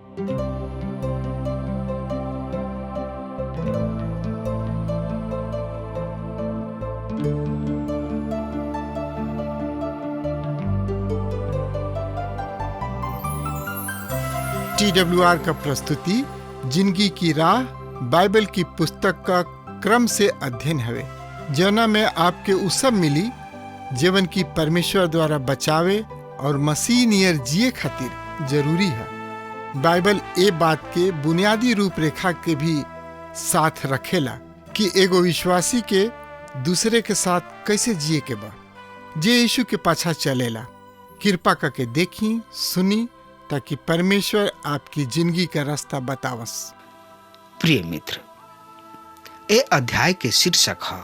TWR का प्रस्तुति जिंदगी की राह बाइबल की पुस्तक का क्रम से अध्ययन हवे, जौना में आपके उ सब मिली जीवन की परमेश्वर द्वारा बचावे और मसीह नियर जिए खातिर जरूरी है। बाइबल ए बात के बुनियादी रूपरेखा के भी साथ रखेला कि एगो विश्वासी के दूसरे के साथ कैसे जिए के बा। जे यीशु के पाछा चलेला, कृपा करके देखी सुनी ताकि परमेश्वर आपकी जिंदगी का रास्ता बतावस। प्रिय मित्र, ए अध्याय के शीर्षक है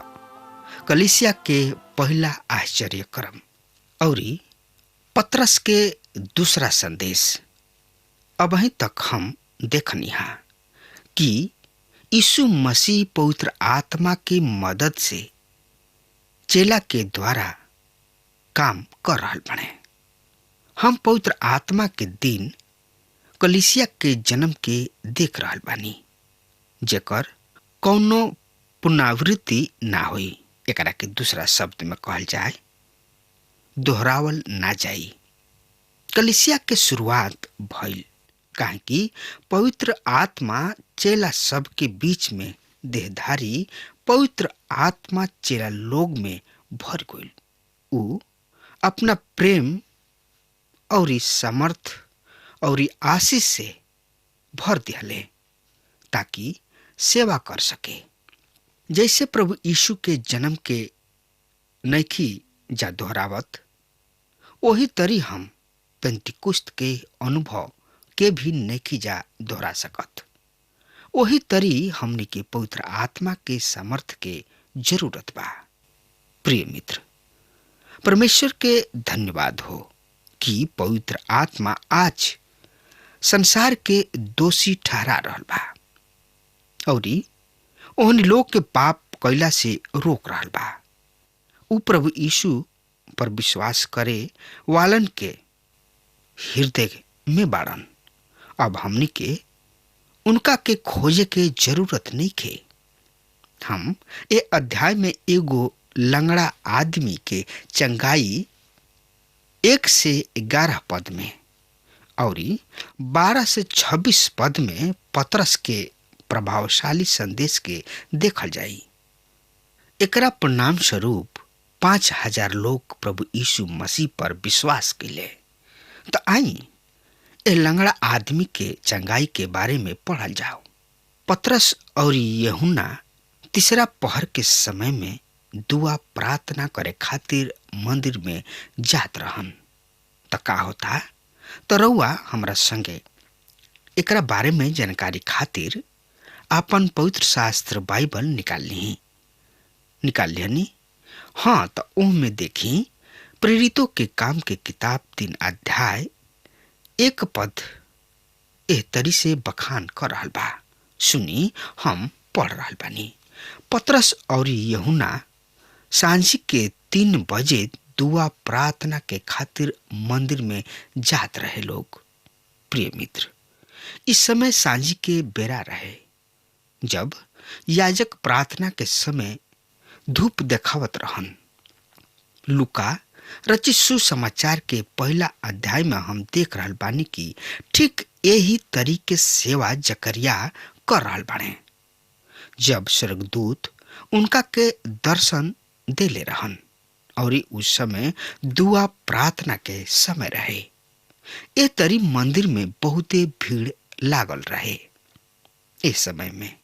कलीसिया के पहला आश्चर्य क्रम और पतरस के दूसरा संदेश। अबहीं तक हम देखनी है कि यीशु मसीह पवित्र आत्मा की मदद से चेला के द्वारा काम कर रहल बने। हम पवित्र आत्मा के दिन कलीसिया के जन्म के देख रहल बानी, जेकर कौनो पुनरावृत्ति ना होई। एकरा के दूसरा शब्द में कहल जाए दोहरावल ना जाई। कलीसिया के शुरुआत भइल काहे कि पवित्र आत्मा चेला सब के बीच में देहधारी पवित्र आत्मा चेला लोग में भर गइल। उ अपना प्रेम और समर्थ और आशीष से भर दिहले ताकि सेवा कर सके। जैसे प्रभु यीशु के जन्म के नइखी जा दोहरावत, वही तरी हम पेंतिकुस्त के अनुभव के भी नइखी जा दोहरा सकत। वही तरी हमने के पवित्र आत्मा के समर्थ के जरूरत बा। प्रिय मित्र, परमेश्वर के धन्यवाद हो कि पवित्र आत्मा आज संसार के दोषी ठहरा रहल बा और ओहन लोग के पाप कैला से रोक रहल बा। उ प्रभु यीशु पर विश्वास करे वालन के हृदय में बाड़न। अब हमनी के उनका के खोजे के जरूरत नहीं खे। हम ए अध्याय में एगो लंगड़ा आदमी के चंगाई 1 से 11 पद में और 12 से 26 पद में पतरस के प्रभावशाली संदेश के देखल जाई। एकरा परिणाम स्वरूप 5000 लोग प्रभु यीशु मसीह पर विश्वास कैले। तो आई ए लंगड़ा आदमी के चंगाई के बारे में पढ़ल जाओ। पतरस और यूहन्ना तीसरा पहर के समय में दुआ प्रार्थना करे खातिर मंदिर में जात रहन। त का होता तो रउआ हमरा संगे एकरा बारे में जानकारी खातिर अपन पवित्र शास्त्र बाइबल निकाल लिहनी। हाँ, तो ओह में देखी प्रेरितों के काम के किताब 3 अध्याय 1 पद एह तरी से बखान कर रहल बा। सुनी, हम पढ़ रहल बानी। पतरस और यूहन्ना सांझी के 3 बजे दुआ प्रार्थना के खातिर मंदिर में जात रहे लोग। प्रिय मित्र, इस समय सांझी के बेरा रहे जब याजक प्रार्थना के समय धूप देखावत रहन। लूका रचित सुसमाचार के पहला अध्याय में हम देख रहल बानी कि ठीक यही तरीके सेवा जकरिया कर रहल बाने जब स्वर्गदूत उनका के दर्शन देले रहन और उस समय दुआ प्रार्थना के समय रहे। ए तरी मंदिर में बहुते भीड़ लागल रहे इस समय में,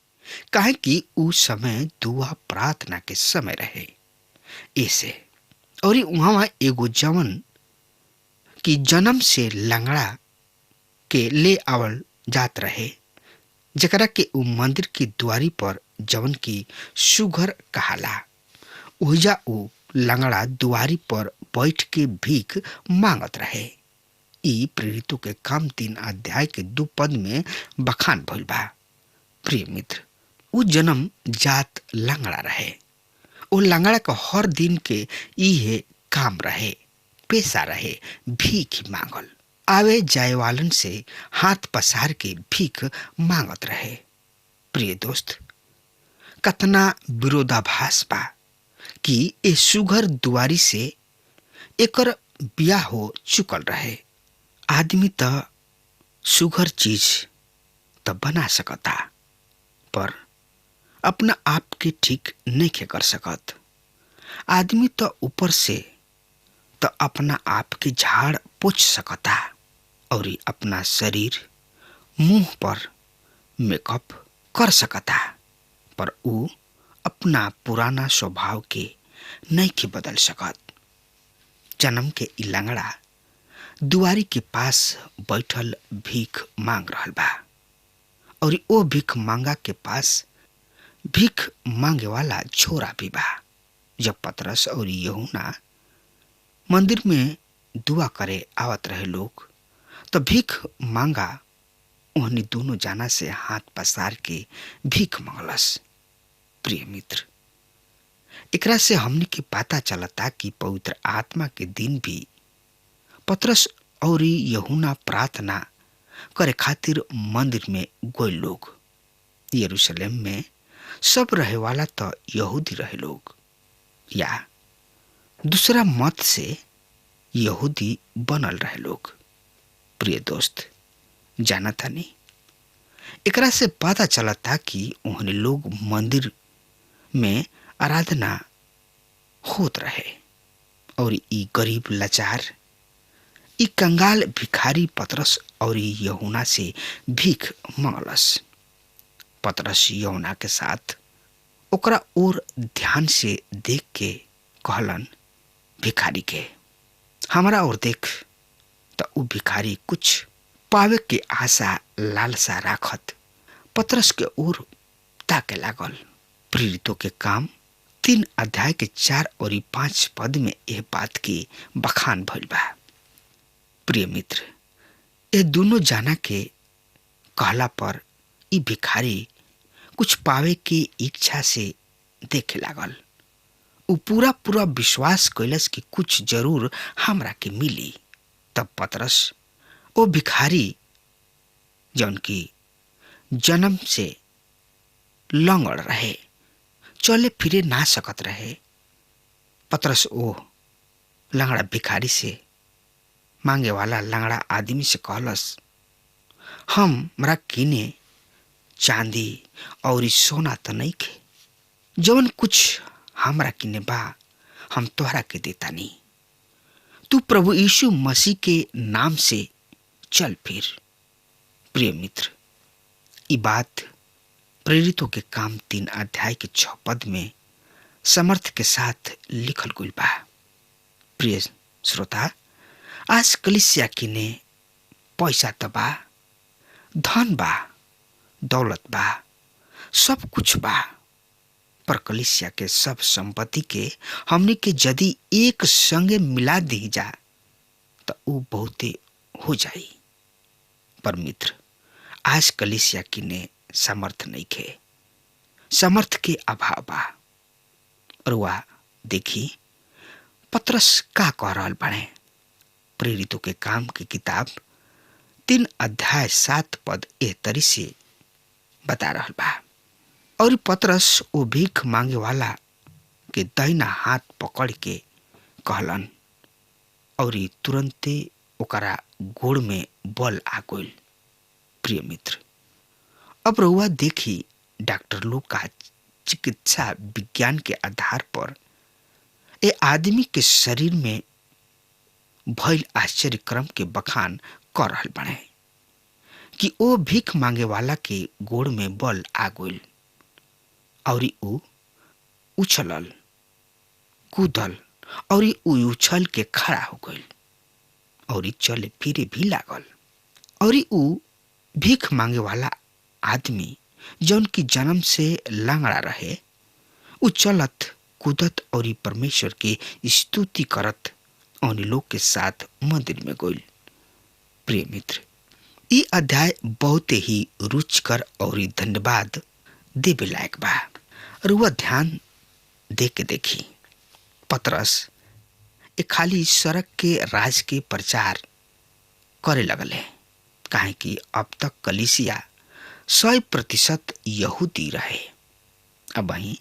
काहे कि उस समय दुआ प्रार्थना के समय रहे। ऐसे और वहां एगो जवन की जन्म से लंगड़ा के ले आवल जात रहे, जकरा के उ मंदिर की द्वारी पर जवन की सुघर कहाला। ओहिजा उ लंगड़ा दुआरी पर बैठ के भीख मांगत रहे। ई प्रेरितों के काम 3 अध्याय के 2 पद में बखान भइल बा। प्रिय मित्र, उ जन्म जात लंगड़ा रहे। ओ लंगड़ा का हर दिन के इहे काम रहे, पेशा रहे, भीख मांगल। आवे जाए वालन से हाथ पसार के भीख मांगत रहे। प्रिय दोस्त, कतना विरोधाभास बा कि ए सुघर दुआरी से एकर बियाह हो चुकल रहे। आदमी त सुघर चीज त बना सकता, पर अपना आप के ठीक नहीं कर सकत। आदमी तो ऊपर से तो अपना आप के झाड़ पोछ सकता और अपना शरीर मुंह पर मेकअप कर सकता, पर ऊ अपना पुराना स्वभाव के नहीं के बदल सकत। जन्म के इ लंगड़ा दुआरी के पास बैठल भीख मांग रहल बा और ओ भीख मांगा के पास भीख मांगे वाला छोरा भी बा। जब पतरस और यूहन्ना मंदिर में दुआ करे आवत रहे लोग, तो भीख मांगा उन्हें दोनों जाना से हाथ पसार के भीख मांगलस। प्रिय मित्र, एकरा से हमने के पता चलता कि पवित्र आत्मा के दिन भी पतरस और यूहन्ना प्रार्थना करे खातिर मंदिर में गए लोग। यरूशलेम में सब रहे वाला तो यहूदी रहे लोग, या दूसरा मत से यहूदी बनल रहे लोग। प्रिय दोस्त, जाना था नहीं, एकरा से पता चला था कि उन्हें लोग मंदिर में आराधना होत रहे और ई गरीब लाचार, ई कंगाल भिखारी पतरस और यूहन्ना से भीख मांगलस। पतरस यूहन्ना के साथ ओकरा और ध्यान से देख के कहलन, भिखारी के हमारा और देख। तो उ भिखारी कुछ पावे के आशा लालसा राखत पतरस के ओर ताके लागल। प्रेरितों के काम 3 अध्याय के 4 और 5 पद में यह बात की बखान भइल बा। प्रिय मित्र, ये दोनों जाना के कहला पर ई भिखारी कुछ पावे की इच्छा से देखे लागल। उ पूरा विश्वास कैलस कि कुछ जरूर हमरा के मिली। तब पतरस ओ भिखारी जौन की जन्म से लंगड़ रहे, चले फिरे ना सकत रहे, पतरस ओ लंगड़ा भिखारी से मांगे वाला लंगड़ा आदमी से कहलस, हमरा किने चांदी और सोना तो नहीं खे, जवन कुछ हमरा किने बा हम तोहरा के देता नहीं। तू प्रभु यीशु मसीह के नाम से चल फिर। प्रिय मित्र, ये बात प्रेरितों के काम 3 अध्याय के 6 पद में समर्थ के साथ लिखल गइल बा। प्रिय श्रोता, आज कलीसिया किने पैसा त बा, धन बा, दौलत बा, सब कुछ बा, पर कलीसिया के सब संपत्ति के हमने के यदि एक संगे मिला दी जा तो वो बहुते हो जाई। पर मित्र, आज कलीसिया किने समर्थ नहीं खे, समर्थ के अभाव बा। और वह देखी पतरस का कह रहल बाड़े। प्रेरितों के काम की किताब 3 अध्याय 7 पद एह तरी से बता रहल बा। और पतरस वो भीख मांगे वाला के दाहिना हाथ पकड़ के कहलन और तुरंते ओकरा गोड़ में बल आ गइल। प्रिय मित्र, अब रउआ देखी डॉक्टर लोग का चिकित्सा विज्ञान के आधार पर ए आदमी के शरीर में भइल आश्चर्य क्रम के बखान कर रहल बने कि ओ भीख मांगे वाला के गोड़ में बल आ गइल और ऊ उछलल कूदल और ऊ उछल के खड़ा हो गइल और चले फिरे भी लागल। और ऊ भीख मांगे वाला आदमी जौन की जन्म से लंगड़ा रहे, ऊ चलत कूदत और परमेश्वर की स्तुति करत और लोग के साथ मंदिर में गइल। प्रिय मित्र, ये अध्याय बहुत ही रुचिकर और धन्यवाद देवे लायक बा। और वह ध्यान दे के देखी, पतरस एक खाली सड़क के राज के प्रचार करे लगले, काहे कि अब तक कलीसिया 100% यहूदी रहे। अब वहीं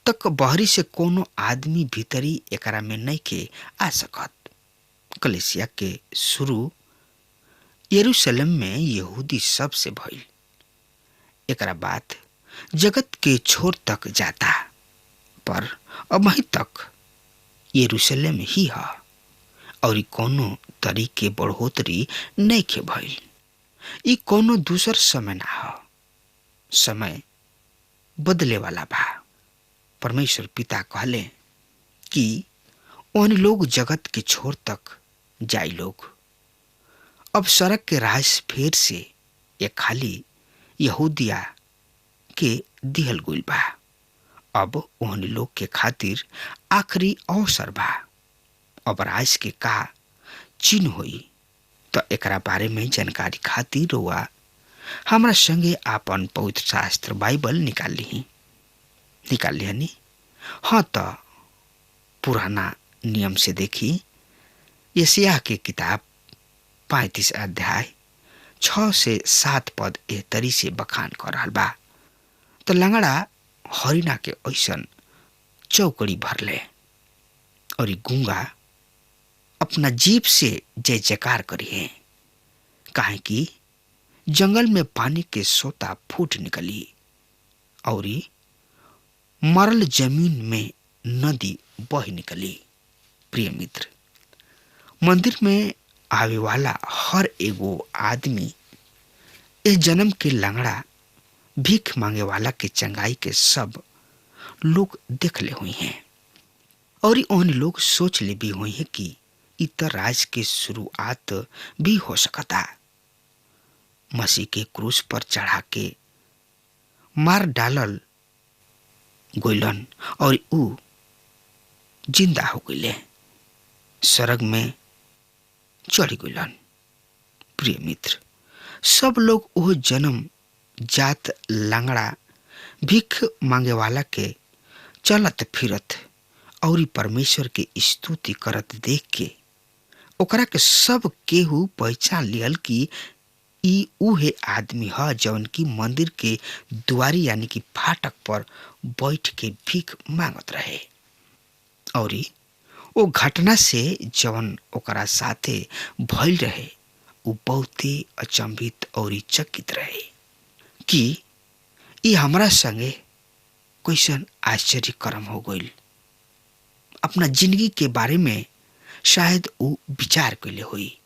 तक बहरी से कोनो आदमी भीतरी एकरा में नहीं के आ सकत। कलीसिया के शुरू यरूशलेम में यहूदी सब से भइल, एकरा बाद जगत के छोर तक जाता, पर अब वहीं तक यरूशलेम ही है और कोनो तरीके बढ़ोतरी नहीं के भइल। ई कोनो दूसर समय ना हो, समय बदले वाला बा। परमेश्वर पिता कहले कि उन लोग जगत के छोर तक जाई लोग। अब सड़क के राज फेर से ये खाली यहूदिया के दिहल गुल बा। अब उन लोग के खातिर आखिरी अवसर बा। अब राज के का चिन्ह होई, तो एकरा बारे में जानकारी खातिर हुआ हमरा संगे आपन पवित्र शास्त्र बाइबल निकाल ली हनी। हाँ, तो पुराना नियम से देखी यशायाह के किताब 35 अध्याय 6 से 7 पद ए तरी से बखान कर रहल बा। तो लंगड़ा हरिना के ऐसन चौकड़ी भरले और गूंगा अपना जीभ से जय जयकार करिए, काहे कि जंगल में पानी के सोता फूट निकली और मरल जमीन में नदी बह निकली। प्रिय मित्र, मंदिर में आवे वाला हर एगो आदमी इस जन्म के लंगड़ा भीख मांगे वाला के चंगाई के सब लोग देख ले हुई हैं और उन लोग सोच ले भी हुई हैं कि इतर राज के शुरुआत भी हो सकता। मसीह के क्रूस पर चढ़ा के मार डालल गोइलन और ऊ जिंदा हो गए, स्वर्ग में चढ़ी गइलन। प्रिय मित्र, सब लोग वो जन्म जात लंगड़ा भीख मांगे वाला के चलत फिरत और परमेश्वर के स्तुति करत देख के ओकरा के सब केहू पहचान लियल कि ई उहे आदमी है जवन की मंदिर के दुआरी यानी कि फाटक पर बैठ के भीख मांगत रहे। और वो घटना से जवन ओकरा साथे भइल रहे वो बहुते अचंभित और चकित रहे कि ये हमरा संगे कैसन आश्चर्य कर्म हो गइल। अपना जिंदगी के बारे में शायद वो विचार कैले हुई,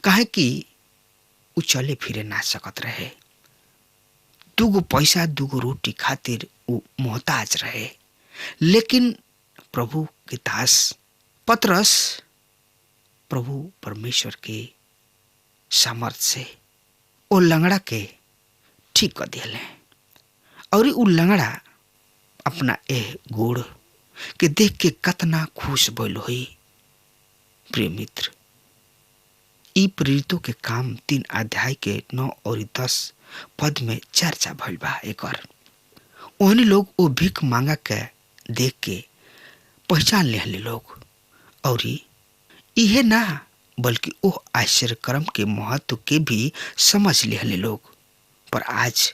काहे कि उ चले फिरे ना सकत रहे। दूगो पैसा दूगो रोटी खातिर उ मोहताज रहे, लेकिन प्रभु के दास पतरस प्रभु परमेश्वर के सामर्थ्य से ओ लंगड़ा के ठीक कर दिले और उ लंगड़ा अपना एह गोड़ के देख के कतना खुश भइल हुई। प्रिय मित्र, ई प्रेरितों के काम 3 अध्याय के 9 और 10 पद में चर्चा भइल बा। एकर ओहनी लोग वो भीख मांगा के देख के पहचान ले लोग और इहे ना बल्कि वो आश्चर्य कर्म के महत्व के भी समझ ले लोग। पर आज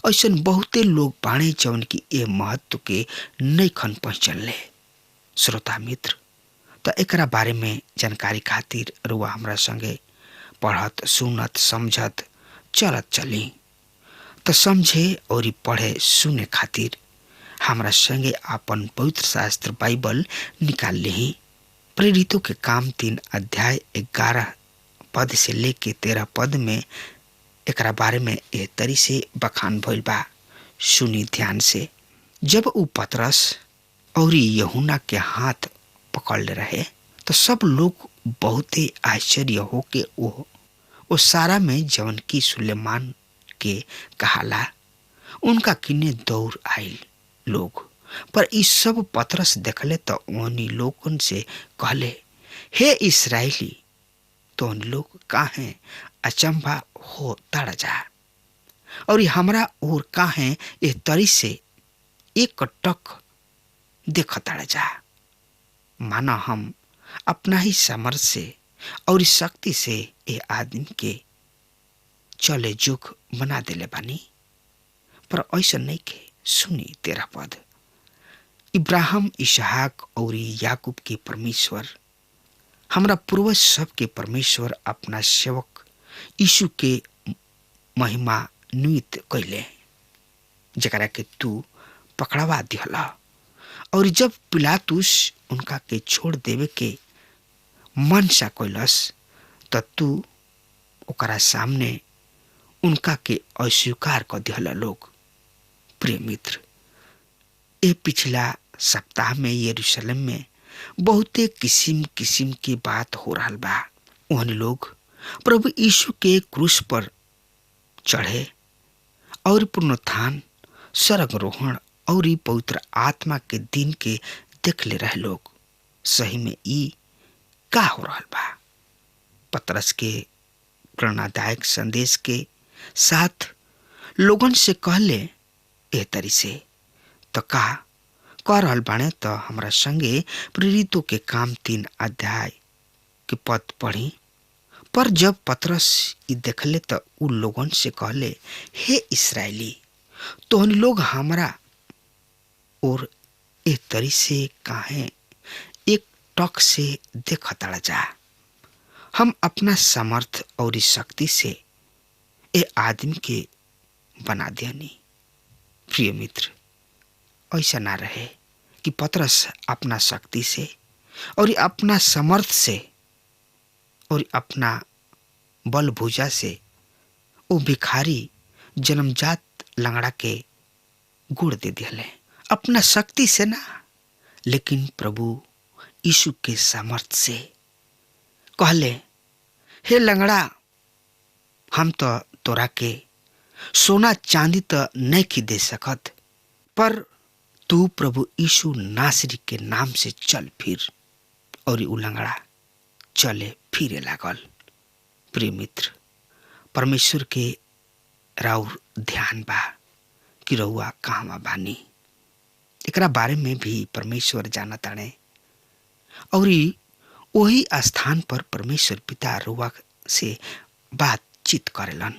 ऐसा बहुते लोग बाणे जौन की ये महत्व के नहीं खन पहचान ले। श्रोता मित्र, तो एकरा बारे में जानकारी खातिर रुआ हमरा संगे पढ़त सुनत समझत चलत चली। तो समझे और पढ़े सुने खातिर हमरा संगे अपन पवित्र शास्त्र बाइबल निकाल ली। प्रेरितों के काम 3 अध्याय 11 पद से लेके 13 पद में एकरा बारे में एह तरी से बखान भइल बा। सुनी ध्यान से। जब उ पतरस और यूहन्ना के हाथ पकड़ ले रहे तो सब लोग बहुते आश्चर्य हो के वो सारा में जवन की सुलेमान के कहाला उनका किन्ने दौड़ आयल लोग। पर इस सब पतरस देखले तो उन्हीं लोगन से कहले, हे इस्राएली, तो उन लोग काहे अचंभा हो तड़ जा और हमरा और काहे ए तरी से एक टक देख तड़ जा, माना हम अपना ही सामर्थ से और इस शक्ति से ए आदमी के चले जोग बना देले बानी। पर ऐसा नहीं के। सुनी 13 पद। इब्राहिम, इसहाक और याकूब के परमेश्वर, हमरा पूर्वज सब के परमेश्वर अपना सेवक यीशु के महिमान्वित कैले, जकरा के तू पकड़वा दिहला। और जब पिलातुस उनका के छोड़ देवे के मनसा कैलस त तू ओकरा सामने उनका के अस्वीकार कर दिहला लोग। प्रिय मित्र, ए पिछला सप्ताह में यरूशलेम में बहुते किस्म किस्म की बात हो रहा बा। उन लोग प्रभु यीशु के क्रूस पर चढ़े और पुनरुत्थान, स्वर्गारोहण और पवित्र आत्मा के दिन के देख ले रहे लोग। सही में ई का हो रहा बा? पतरस के प्रेरणादायक संदेश के साथ लोगन से कहले ए तरी से तो का कह रहल बाणे। तो हमरा संगे प्रेरितों के काम 3 अध्याय के पद पढ़ी। पर जब पतरस ई देखले तो उ लोगन से कहले, हे इस्राएली, तोहन लोग हमरा और ए तरी से काहे एक टक से देखताड़ा जा। हम अपना सामर्थ और शक्ति से ए आदमी के बना दियानी। प्रिय मित्र, ऐसा ना रहे कि पतरस अपना शक्ति से और अपना समर्थ से और अपना बल भुजा से वो भिखारी जन्मजात लंगड़ा के गुड़ दे दिले। अपना शक्ति से ना, लेकिन प्रभु यीशु के सामर्थ से कहले, हे लंगड़ा, हम तो तोरा के सोना चांदी तो नहीं की दे सकत, पर तू प्रभु यीशु नासरी के नाम से चल फिर। और उ लंगड़ा चले फिरे लागल। प्रिय मित्र, परमेश्वर के राउर ध्यान बा कि रउआ कहवा बानी। एकरा बारे में भी परमेश्वर जानताणे और वही स्थान पर परमेश्वर पिता रउआ से बातचीत करेलन।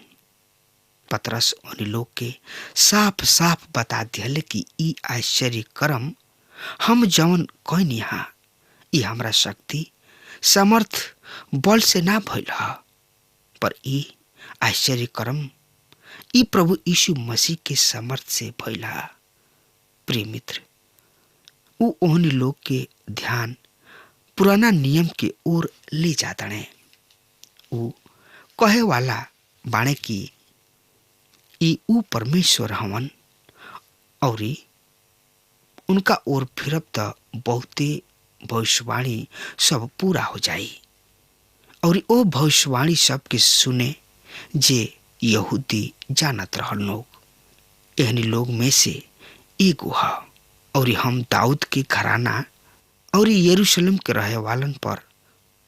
पतरस उन लोग के साफ साफ बता दिले कि ई आश्चर्य कर्म हम जवन कहनी हा, ई हमरा शक्ति समर्थ बल से ना भइल ह, पर ई आश्चर्य कर्म ई प्रभु यीशु मसीह के समर्थ से भइल ह। प्रिय मित्र, उ ओहन लोग के ध्यान पुराना नियम के ओर ले जाताणे। उ कहे वाला बाणे की ई उ परमेश्वर हवन और उनका ओर फिरब त बहुते भविष्यवाणी सब पूरा हो जाई। और ओ भविष्यवाणी सब के सुने जे यहूदी जानत रहल लोग। एहनी लोग में से एगो ह और हम दाऊद के घराना और यरूशलेम के रहे वालन पर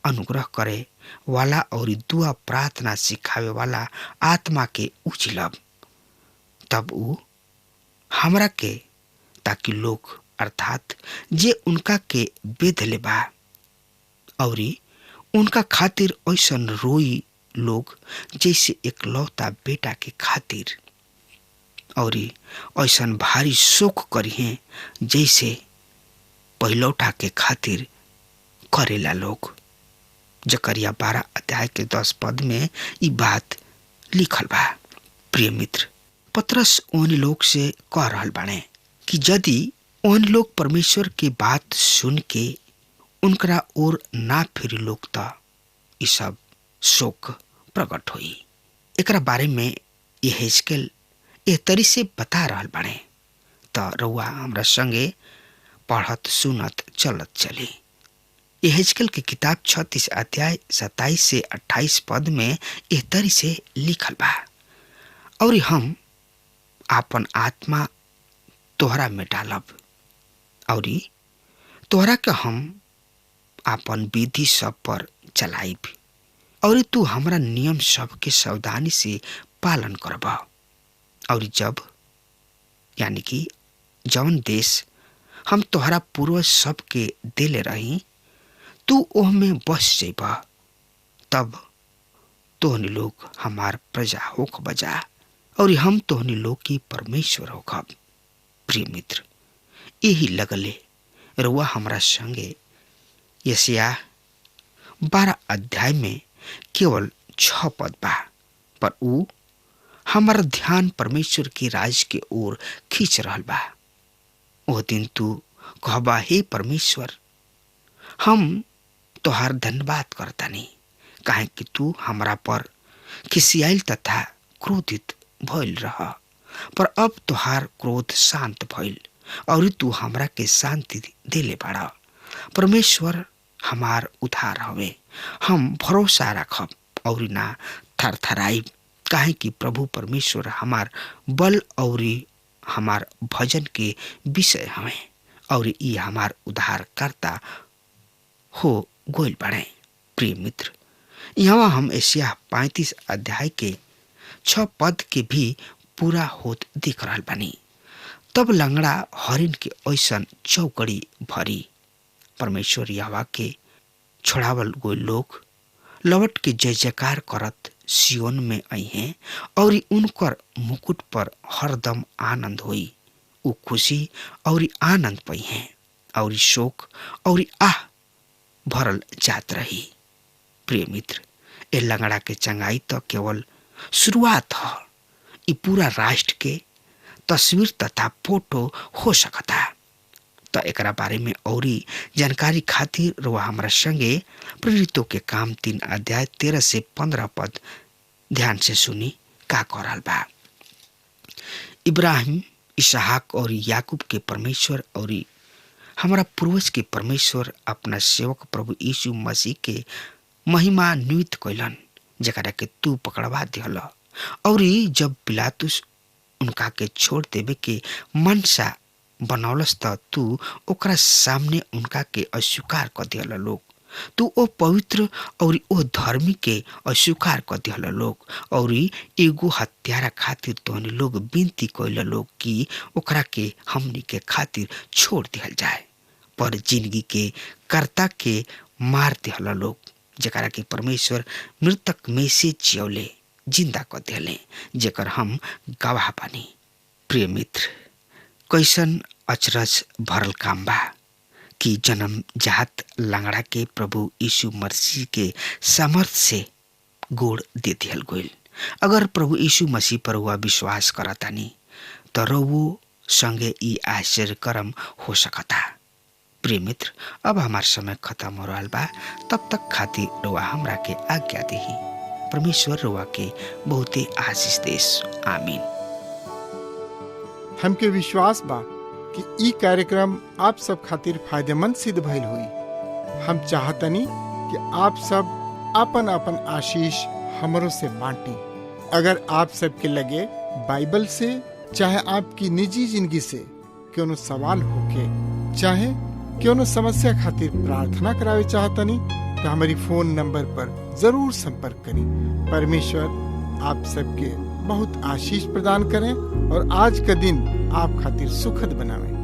अनुग्रह करे वाला और दुआ प्रार्थना सिखावे वाला आत्मा के उछलब। तब उ हमरा के, ताकि लोग अर्थात जे उनका के बेध ले बा और उनका खातिर ऐसन रोई लोग जैसे एकलौता बेटा के खातिर, और ऐसन भारी शोक करिहे जैसे पहिलौठा के खातिर करेला लोग। जकरिया 12 अध्याय के 10 पद में ई बात लिखल बा। प्रिय मित्र, पतरस उन लोग से कह रहल बाणे कि यदि उन लोग परमेश्वर के बात सुन के उनकरा ओर ना फिर लोग त ई सब शोक प्रकट होई। एकरा बारे में यहेजकेल एह तरी से बता रहल बाणे। त रउआ हमरा संगे पढ़त सुनत चलत चली। यहेजकेल की किताब 36 अध्याय 27 से 28 पद में एह तरी से लिखल बा, और हम आपन आत्मा तोहरा में डालब और तोहरा के हम आपन विधि सब पर चलाइब, और तू हमरा नियम सब के सावधानी से पालन करब। और जब यानी कि जौन देश हम तोहरा पूर्वज सब के देले रही, तू ओह में बस जेब तब तोहनी लोग हमार प्रजा होख बजा और हम तोहनी लोग की परमेश्वर होखब। प्रिय मित्र, यही लगले रुआ हमरा संगे यशायाह 12 अध्याय में केवल 6 पद बा, पर ऊ हमारा ध्यान परमेश्वर के राज के ओर खींच रहल बा। ओ दिन तू कहबा, हे परमेश्वर, हम तोहार धन्यवाद करतानी, काहे कि तू हमरा पर खिसियाइल तथा क्रोधित भइल रह, पर अब तोहार क्रोध शांत भइल और तू हमरा के शांति देले बाड़ा। परमेश्वर हमार उद्धार हवे, हम भरोसा रखब और ना थरथराइब, काहे कि प्रभु परमेश्वर हमार बल और हमार भजन के विषय हवे और ई हमार उद्धारकर्ता हो गोइल बाड़े। प्रिय मित्र, यहाँ हम यशायाह 35 अध्याय के 6 पद के भी पूरा होत दिख रहल बानी। तब लंगड़ा हरिन के ऐसन चौकड़ी भरी। परमेश्वर यहोवा के छोड़ावल गए लोग लौट के जय जयकार करत सियोन में आई हैं और उनकर मुकुट पर हरदम आनंद होई। उ खुशी और आनंद पाई हैं और शोक और आह भरल जात रही। प्रिय मित्र, ए लंगड़ा के चंगाई तो केवल शुरुआत है। ई पूरा राष्ट्र के तस्वीर तथा फोटो हो सकता। तो एकरा बारे में औरी जानकारी खातिर रुआ हमरा संगे प्रेरितों के काम 3 अध्याय 13 से 15 पद ध्यान से सुनी का कह रहल बा। इब्राहिम, इसहाक और याकूब के परमेश्वर और हमारा पूर्वज के परमेश्वर अपना सेवक प्रभु यीशु मसीह के महिमा नियुक्त कैलन, जकरा के तू पकड़वा दिहल और जब पिलातुस उनका के छोड़ देवे के मनसा बनौलस त तू ओकरा सामने उनका के अस्वीकार कर दिहल लोग। तू ओ पवित्र और ओ धर्मी के अस्वीकार कर दिहल लोग और एगो हत्यारा खातिर तोहनी लोग विनती कैल लोग कि ओकरा के हमनी के खातिर छोड़ दिहल जाए, पर जिंदगी के कर्ता के मार दिहल लोग, जकरा के परमेश्वर मृतक में से जियौले जिंदा कर दिहले, जेकर हम गवाह बानी। प्रिय मित्र, कैसन अचरज भरल काम बा कि जन्म जात लंगड़ा के प्रभु यीशु मसीह के सामर्थ से गोड़ दे दिहल गइल। अगर प्रभु यीशु मसीह पर हुआ विश्वास करतानी तो रउओ संगे ई आश्चर्य कर्म हो सकता। प्रिय मित्र, अब हमार समय खत्म हो रहा बा, तब तक खातिर रउआ हमरा के आज्ञा देही। परमेश्वर रउआ के बहुते आशीष देस। आमीन। हमके विश्वास बा कि ई कार्यक्रम आप सब खातिर फायदेमंद सिद्ध भइल हुई। हम चाहतनी कि आप सब आपन आपन आशीष हमरों से बांटी। अगर आप सब के लगे बाइबल से चाहे आपकी निजी जिंदगी से कोनो सवाल होके चाहे कोनो समस्या खातिर प्रार्थना करावे चाहतनी तो हमारी फोन नंबर पर जरूर संपर्क करें। परमेश्वर आप सबके बहुत आशीष प्रदान करें और आज का दिन आप खातिर सुखद बनावें।